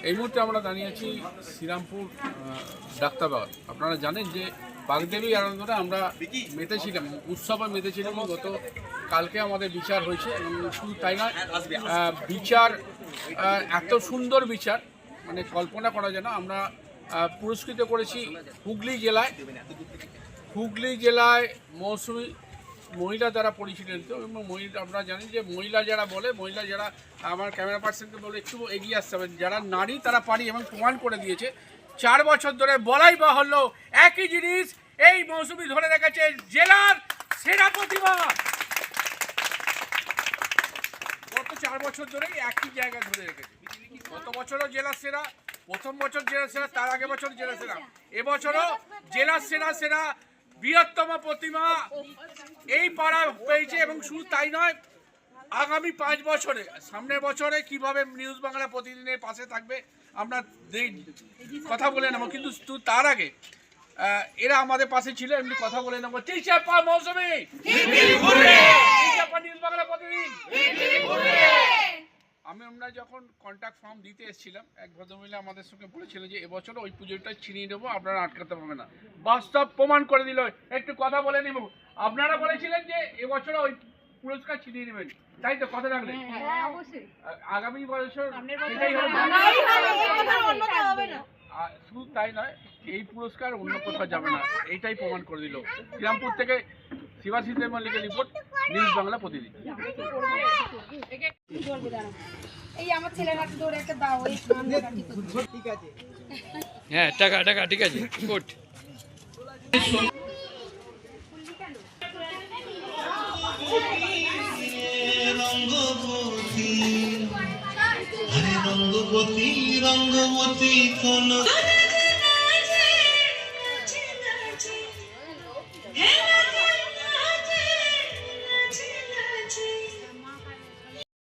এই মুহূর্তে আমরা দাঁড়িয়ে আছি শ্রীরামপুর ডাক্তারবাগ। আপনারা জানেন যে বাগদেবী আনন্দনে আমরা মেতেছিলাম, উৎসবে মেতেছিলাম। গত কালকে আমাদের বিচার হয়েছে এবং শুধু তাই নয়, বিচার এত সুন্দর বিচার মানে কল্পনা করা যায় না। আমরা পুরস্কৃত করেছি হুগলি জেলায় মৌসুমী মহিলা দ্বারা পরিচালিত। এবং আপনারা জানেন যে মহিলা যারা আমার ক্যামেরা পার্সনকে বলে একটু এগিয়ে আসতে হবে, যারা নারী তারা পারি এবং প্রমাণ করে দিয়েছে। 4 বছর ধরে বলাই বাহুল্য একই জিনিস এই মৌসুমী ধরে রেখেছে জেলার সেরা প্রতিভা। গত 4 বছর ধরেই একই জায়গায় ধরে রেখেছে। গত বছরও জেলার সেরা, প্রথম বছর জেলার সেরা, তার আগে বছর জেলার সেরা, এবছরও জেলার সেরা বৃহত্তম প্রতিমা এই পাড়া পেয়েছে। এবং শুধু তাই নয়, আগামী 5 বছরে সামনের বছরে কিভাবে নিউজ বাংলা প্রতিদিনের পাশে থাকবে আমরা কথা বলে নেব। কিন্তু তার আগে এরা আমাদের পাশে ছিল, এমনি কথা বলে নেব। মৌসুমী নিউজ বাংলা প্রতিদিন। আমরা যখন কন্ট্যাক্ট ফর্ম দিতে এসেছিলাম, এক ভদ্রমহিলা আমাদের সঙ্গে বলেছিল যে এবছর ওই পুজোটা ছিনিয়ে নেবো, আপনারা আটকাতে পারবে না। বাস্তব প্রমাণ করে দিল। একটু কথা বলে নিব। আপনারা বলেছিলেন যে এবছর ওই পুরস্কার ছিনিয়ে নেবেন, তাই তো? কথা রাখলেন? আগামী বছর শুধু তাই নয়, এই পুরস্কার অন্য কোথাও যাবে না, এইটাই প্রমাণ করে দিল। শ্রীরামপুর থেকে শিবাশিস মল্লিকের রিপোর্ট, নিউজ বাংলা প্রতিদিন। এই আমার ছেলের হাতে ধরে একটা দাও। ঠিক আছে, হ্যাঁ, টাকা ঠিক আছে। গুড। রঙ্গবতী কোন